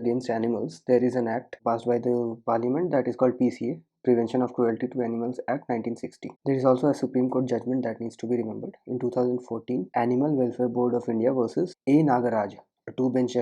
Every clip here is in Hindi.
against animals, there is an act passed by the parliament that is called PCA, Prevention of Cruelty to Animals Act 1960. There is also a Supreme Court judgment that needs to be remembered. In 2014, Animal Welfare Board of India versus A. Nagaraj, a two-bench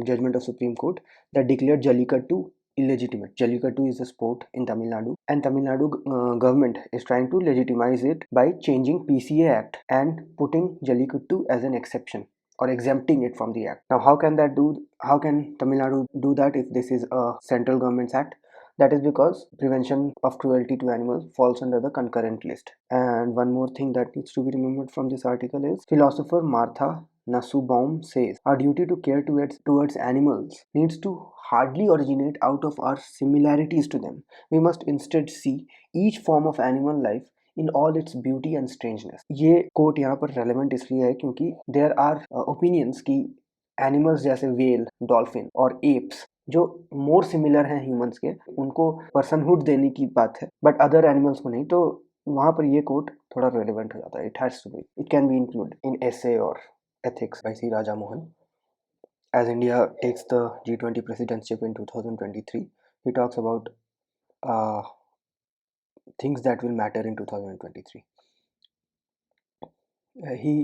judgment of Supreme Court that declared Jallikattu illegitimate. Jallikattu is a sport in Tamil Nadu, and Tamil Nadu government is trying to legitimize it by changing PCA Act and putting Jallikattu as an exception or exempting it from the act. Now, how can Tamil Nadu do that if this is a central government's act? That is because prevention of cruelty to animals falls under the concurrent list. And one more thing that needs to be remembered from this article is philosopher Martha Nussbaum says our duty to care towards animals needs to hardly originate out of our similarities to them. We must instead see each form of animal life in all its beauty and strangeness. ये कोट यहाँ पर रेलेवेंट इसलिए है क्योंकि देयर आर ओपिनियंस कि एनिमल्स जैसे वेल, डॉल्फिन और एप्स जो मोर सिमिलर हैं ह्यूमंस के, उनको पर्सनहुड देने की बात है, बट अदर एनिमल्स को नहीं। तो वहाँ पर ये कोट थोड़ा रेलेवेंट हो जाता है। It has to be, it can be include in essay और ethics by C. Raja Mohan. As India takes the G20 presidency in 2023, he talks about things that will matter in 2023. He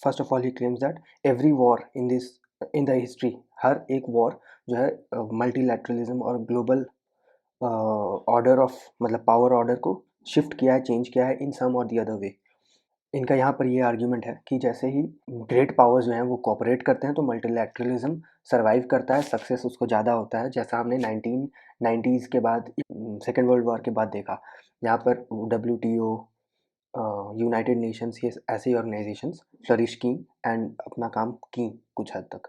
first of all he claims that every war in the history, हर एक war जो है multilateralism और global order of मतलब power order को shift किया है, change किया है in some or the other way. इनका यहाँ पर ये आर्ग्यूमेंट है कि जैसे ही ग्रेट पावर्स जो हैं वो कोऑपरेट करते हैं तो मल्टीलैटरलिज्म सर्वाइव करता है, सक्सेस उसको ज़्यादा होता है, जैसा हमने 1990s के बाद, सेकेंड वर्ल्ड वॉर के बाद देखा। यहाँ पर WTO, यूनाइटेड नेशंस, ये ऐसी ऑर्गेनाइजेशंस फ्लरिश की एंड अपना काम की कुछ हद तक,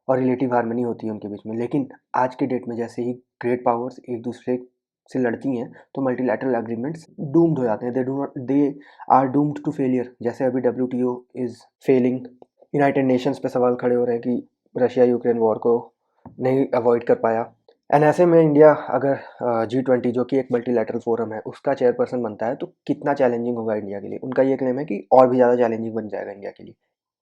और रिलेटिव हार्मनी होती है उनके बीच में। लेकिन आज के डेट में जैसे ही ग्रेट पावर्स एक दूसरे से लड़ती हैं तो मल्टीलैटरल एग्रीमेंट्स डूम्ड हो जाते हैं, they are doomed to failure. जैसे अभी WTO is failing, United Nations पे सवाल खड़े हो रहे हैं कि रशिया यूक्रेन वॉर को नहीं अवॉइड कर पाया। एंड ऐसे में इंडिया अगर G20 जो कि एक मल्टीलैटरल फोरम है उसका चेयरपर्सन बनता है तो कितना चैलेंजिंग होगा इंडिया के लिए। उनका ये क्लेम है कि और भी ज़्यादा चैलेंजिंग बन जाएगा इंडिया के लिए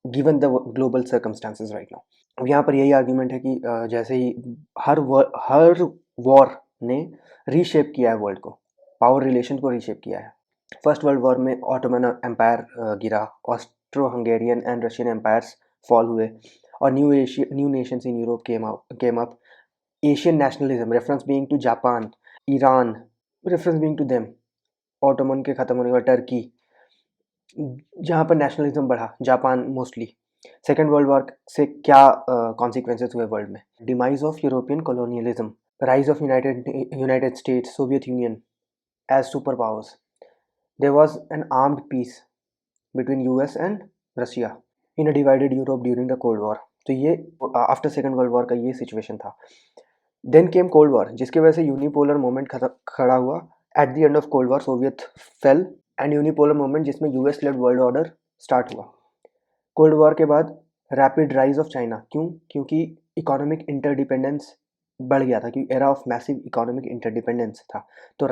given the global circumstances right now. अब यहाँ पर यही आर्ग्यूमेंट है कि जैसे ही हर वॉर ने रीशेप किया है वर्ल्ड को, पावर रिलेशन को रीशेप किया है। फर्स्ट वर्ल्ड वॉर में ऑटोमन एम्पायर गिरा, Austro Hungarian and Russian empires fall हुए, और new nations in Europe came up. Asian nationalism, reference being to Japan, Iran, reference being to them. Ottoman के खत्म होने के बाद टर्की, जहाँ पर नेशनलिज्म बढ़ा, Japan mostly. Second world war से क्या कॉन्सिक्वेंसेस हुए वर्ल्ड में? Demise of European colonialism, rise of United States, Soviet Union as superpowers. There was an armed peace between US and Russia in a divided Europe during the Cold War. तो ये आफ्टर सेकेंड वर्ल्ड वॉर का ये सिचुएशन था। देन केम कोल्ड वॉर, जिसकी वजह से यूनिपोलर मोमेंट खड़ा हुआ। At the end of cold war Soviet fail and unipolar moment जिसमें US led world order start हुआ। कोल्ड वॉर के बाद रैपिड राइज ऑफ चाइना, क्योंकि इकोनॉमिक इंटरडिपेंडेंस बढ़ गया था, क्योंकि era of massive economic interdependence था। तो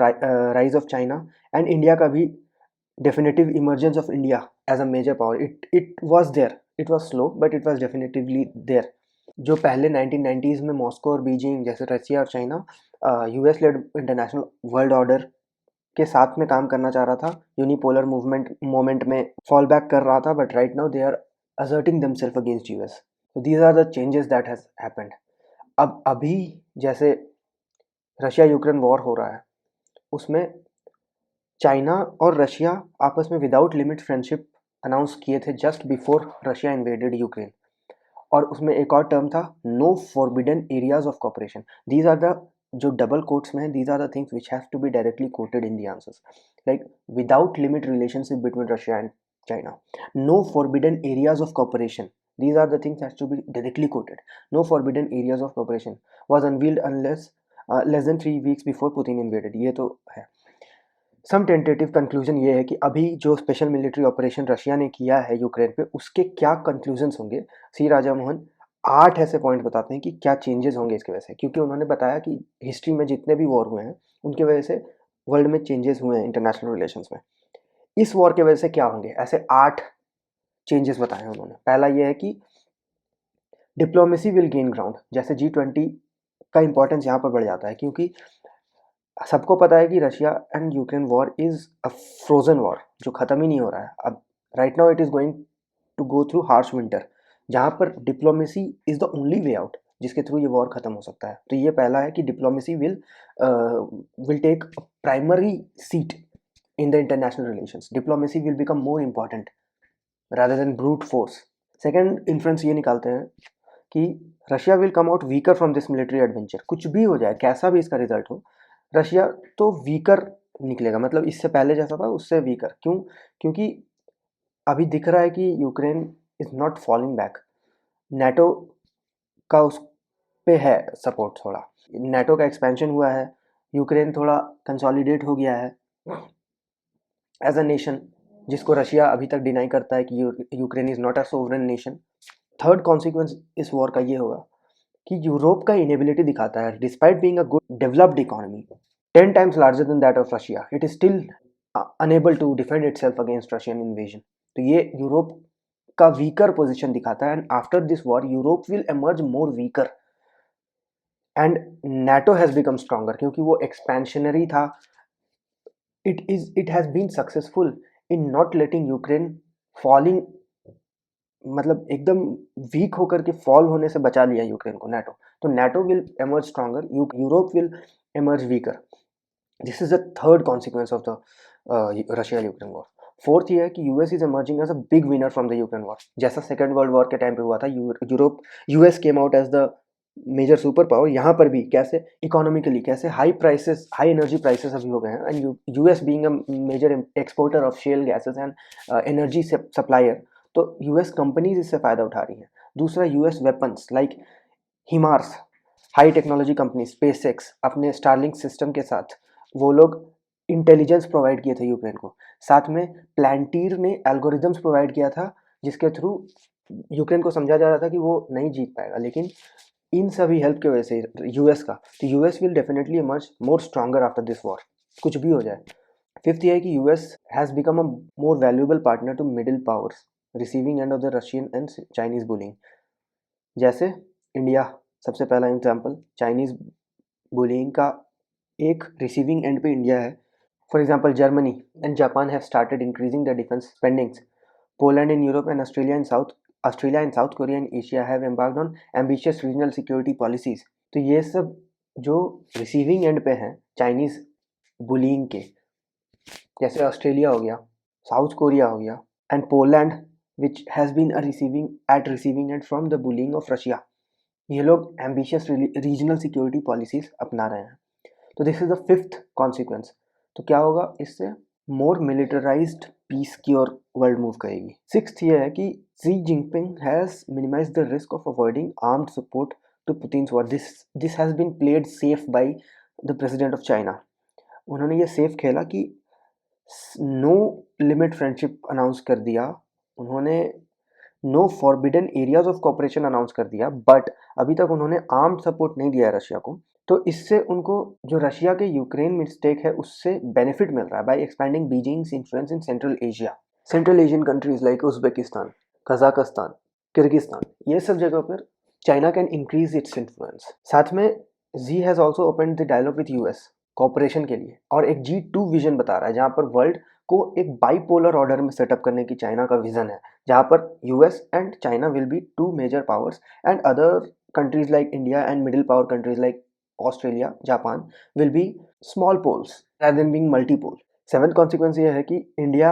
rise of China and India का भी definitive emergence of India as a major power, it was there, it was slow but it was definitively there. जो पहले 1990s में मॉस्को और बीजिंग जैसे रशिया और China US led international world order के साथ में काम करना चाह रहा था, यूनिपोलर मोमेंट में फॉल बैक कर रहा था, but right now they are asserting themselves against US. So these are the changes that has happened. अब अभी जैसे रशिया यूक्रेन वॉर हो रहा है, उसमें चाइना और रशिया आपस में विदाउट लिमिट फ्रेंडशिप अनाउंस किए थे just before Russia invaded Ukraine. और उसमें एक और टर्म था, no forbidden areas of cooperation. These are the, जो डबल कोट्स में है, these are the things which have to be directly quoted in the answers, like without limit relationship between Russia and China. No forbidden areas of cooperation. These are the things that has to be directly quoted. No forbidden areas of cooperation was unveiled unless less than 3 weeks before Putin invaded. ये तो है। Some tentative conclusion ये है कि अभी जो स्पेशल मिलिट्री ऑपरेशन रशिया ने किया है यूक्रेन पे, उसके क्या कंक्लूजन्स होंगे। सी राजा मोहन 8 ऐसे पॉइंट बताते हैं कि क्या चेंजेस होंगे इसके वजह से, क्योंकि उन्होंने बताया कि हिस्ट्री में जितने भी वॉर हुए हैं उनकी वजह से वर्ल्ड में चेंजेस हुए हैं इंटरनेशनल रिलेशंस में। इस वॉर के वजह से क्या होंगे, ऐसे 8 चेंजेस बताए हैं उन्होंने। पहला ये है कि डिप्लोमेसी विल गेन ग्राउंड। जैसे G20 का इम्पोर्टेंस यहाँ पर बढ़ जाता है, क्योंकि सबको पता है कि Russia and Ukraine war is a frozen war जो ख़त्म ही नहीं हो रहा है। अब right now it is going to go through harsh winter, जहाँ पर diplomacy is the only way out जिसके थ्रू ये वॉर ख़त्म हो सकता है। तो ये पहला है कि diplomacy will take primary seat in the international relations. Diplomacy will become more important rather than brute force. Second inference ये निकालते हैं कि Russia will come out weaker from this military adventure. कुछ भी हो जाए, कैसा भी इसका रिजल्ट हो, रशिया तो वीकर निकलेगा, मतलब इससे पहले जैसा था उससे वीकर। क्यों? क्योंकि अभी दिख रहा है कि Ukraine is not falling back. NATO का उस पे है सपोर्ट, थोड़ा नेटो का एक्सपेंशन हुआ है, यूक्रेन थोड़ा कंसोलिडेट हो गया है एज अ नेशन, जिसको रशिया अभी तक डिनाई करता है कि Ukraine is not a sovereign nation. Third consequence इस वॉर का ये होगा कि यूरोप का इनेबिलिटी दिखाता है, despite being a good developed economy 10 times larger than that of Russia, it is still unable to defend itself against Russian invasion. तो ये यूरोप का वीकर पोजीशन दिखाता है, and after this war Europe will emerge more weaker and NATO has become stronger, क्योंकि वो एक्सपेंशनरी था। it has been successful in not letting Ukraine falling, मतलब एकदम वीक होकर के फॉल होने से बचा लिया यूक्रेन को नेटो। तो NATO will emerge stronger, Europe will emerge weaker. This is the third consequence of the Russia Ukraine war. Fourth ये है कि US is emerging as a big winner from the Ukraine war. जैसा सेकेंड वर्ल्ड वॉर के टाइम पे हुआ था, Europe US came out as the major super power. यहाँ पर भी कैसे इकोनॉमिकली, कैसे high prices, high energy prices अभी हो गए हैं, and US being a major exporter of shale gases and energy supplier, तो यूएस कंपनीज इससे फ़ायदा उठा रही हैं। दूसरा, US weapons like HIMARS, high technology company SpaceX, अपने स्टारलिंक सिस्टम के साथ वो लोग इंटेलिजेंस प्रोवाइड किए थे यूक्रेन को। साथ में प्लांटीर ने एल्गोरिदम्स प्रोवाइड किया था जिसके थ्रू यूक्रेन को समझा जा रहा था कि वो नहीं जीत पाएगा, लेकिन इन सभी हेल्प की वजह से यूएस का, तो US will definitely emerge more stronger after this war, कुछ भी हो जाए। फिफ्थ ये है कि US has become a more valuable partner to middle powers receiving end of the Russian and Chinese bullying. जैसे इंडिया सबसे पहला एग्जाम्पल, चाइनीज बुलिंग का एक रिसीविंग एंड पे इंडिया है। For example, Germany and Japan have started increasing the defence spendings. Poland in Europe and Australia and south Korea in Asia have embarked on ambitious regional security policies. तो ये सब जो रिसीविंग एंड पे हैं चाइनीज बुलिंग के, जैसे ऑस्ट्रेलिया हो गया, साउथ कोरिया हो गया, and Poland which has been a receiving end from the bullying of Russia, ये लोग एम्बिशियस रीजनल सिक्योरिटी पॉलिसीज अपना रहे हैं। तो this is the fifth consequence. तो क्या होगा इससे? मोर मिलिटराइज्ड पीस की ओर वर्ल्ड मूव करेगी। सिक्स्थ ये है कि Xi Jinping has minimize the risk of avoiding armed support to Putin's war. This has been played safe by the president of China. उन्होंने ये सेफ खेला कि नो लिमिट फ्रेंडशिप अनाउंस कर दिया, उन्होंने no forbidden areas of cooperation announce कर दिया, बट अभी तक उन्होंने आर्म्ड सपोर्ट नहीं दिया है रशिया को। तो इससे उनको जो रशिया के यूक्रेन में स्टेक है उससे बेनिफिट मिल रहा है by expanding Beijing's influence in central Asia. Central Asian countries like Uzbekistan, Kazakhstan, Kyrgyzstan, ये सब जगह पर China can increase its influence. साथ में Xi has also open the dialogue with US cooperation के लिए, और एक G2 विजन बता रहा है जहाँ पर वर्ल्ड को एक बाइपोलर ऑर्डर में सेटअप करने की चाइना का विजन है, जहाँ पर US and China will be two major powers and other countries like India and middle power countries like Australia, Japan will be small poles rather than being multi-pole. Seventh consequence ये है कि इंडिया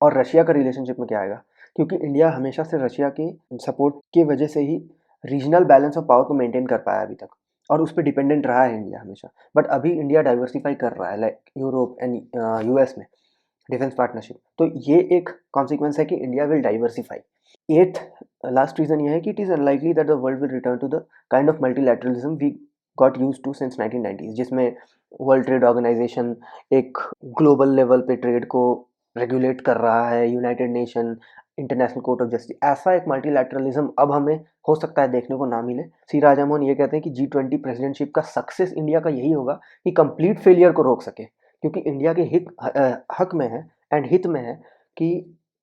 और रशिया का रिलेशनशिप में क्या आएगा, क्योंकि इंडिया हमेशा से रशिया के सपोर्ट की वजह से ही रीजनल बैलेंस ऑफ पावर को मेंटेन कर पाया अभी तक, और उस पर डिपेंडेंट रहा है इंडिया हमेशा। बट अभी इंडिया डाइवर्सिफाई कर रहा है लाइक यूरोप एंड यूएस में डिफेंस पार्टनरशिप। तो ये एक कॉन्सिक्वेंस है कि India will diversify. Eighth last reason ये है कि it is unlikely that the world will return to the kind of multilateralism we got use to since 1990s, जिसमें वर्ल्ड ट्रेड ऑर्गेनाइजेशन एक ग्लोबल लेवल पे ट्रेड को रेगुलेट कर रहा है, United Nation, International Court of Justice. ऐसा एक मल्टीलैटरलिज्म अब हमें हो सकता है देखने को ना मिले। सी राजामोहन ये कहते हैं कि G20 प्रेसिडेंटशिप का सक्सेस इंडिया का यही होगा कि कंप्लीट फेलियर को रोक सके, क्योंकि इंडिया के हक में है एंड हित में है कि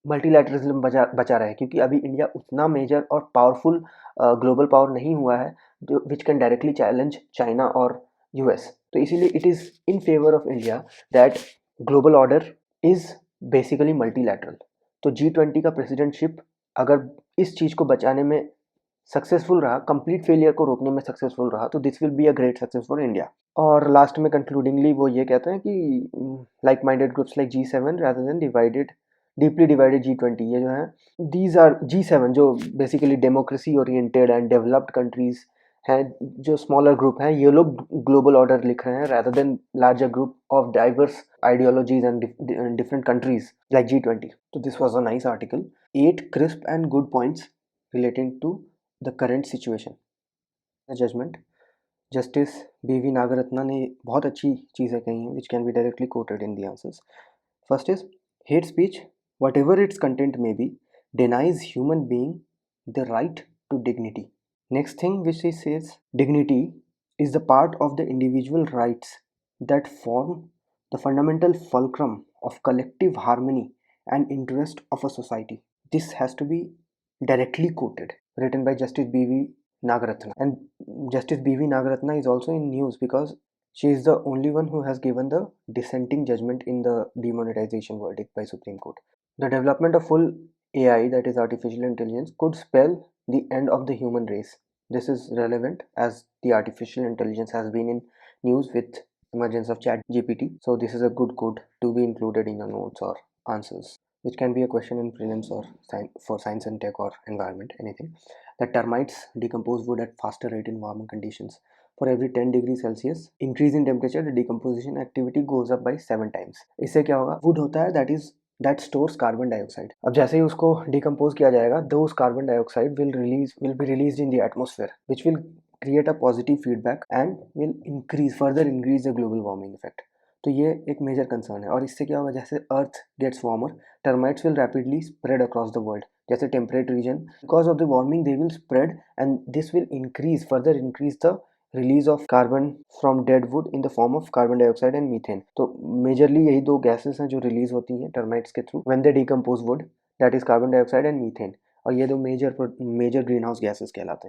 मल्टीलैटरलिज्म बचा रहे, क्योंकि अभी इंडिया उतना मेजर और पावरफुल ग्लोबल पावर नहीं हुआ है जो which can directly challenge China और यूएस। तो इसीलिए it is in favour of India that global order is basically multilateral. तो G20 का प्रेसिडेंटशिप अगर इस चीज़ को बचाने में सक्सेसफुल रहा, कंप्लीट फेलियर को रोकने में सक्सेसफुल रहा, तो this will be a great success for India. और लास्ट में कंक्लूडिंगली वो ये कहते हैं कि like minded groups like G7 rather than divided deeply divided G20, ये जो है दीज आर G7 जो basically democracy oriented and developed countries हैं, जो स्मॉलर ग्रुप हैं, ये लोग ग्लोबल ऑर्डर लिख रहे हैं rather than larger group of diverse ideologies and different countries like G20। तो this was a nice article, 8 crisp and good points relating to the current situation. Judgment justice BV Nagarathna ने बहुत अच्छी चीज़ें कही हैं which can be directly quoted in the answers. First is hate speech whatever its content may be denies human being the right to dignity. Next thing which he says dignity is the part of the individual rights that form the fundamental fulcrum of collective harmony and interest of a society. This has to be directly quoted, written by Justice B.V. Nagaratna. And Justice B.V. Nagaratna is also in news because she is the only one who has given the dissenting judgment in the demonetization verdict by Supreme Court. The development of full AI, that is artificial intelligence, could spell the end of the human race. This is relevant as the artificial intelligence has been in news with emergence of chat GPT. So this is a good code to be included in your notes or answers, which can be a question in prelims or for science and tech or environment, anything. The termites decompose wood at faster rate in warmer conditions. For every 10 degrees Celsius increase in temperature, the decomposition activity goes up by 7 times. इससे क्या होगा, wood होता है that stores carbon dioxide. अब जैसे ही उसको decompose किया जाएगा, those carbon dioxide will be released in the atmosphere, which will create a positive feedback and will further increase the global warming effect. तो ये एक मेजर कंसर्न है। और इससे क्या होगा, जैसे earth gets warmer, termites will rapidly spread across the world. जैसे temperate region, because of the warming they will spread and this will further increase the release of carbon from dead wood in the form of carbon dioxide and methane. तो मेजरली यही दो गैसेस हैं जो रिलीज होती हैं टर्माइट्स के through when they decompose would, that is carbon dioxide and methane. और ये दो मेजर ग्रीन हाउस गैसेस कहलाते हैं।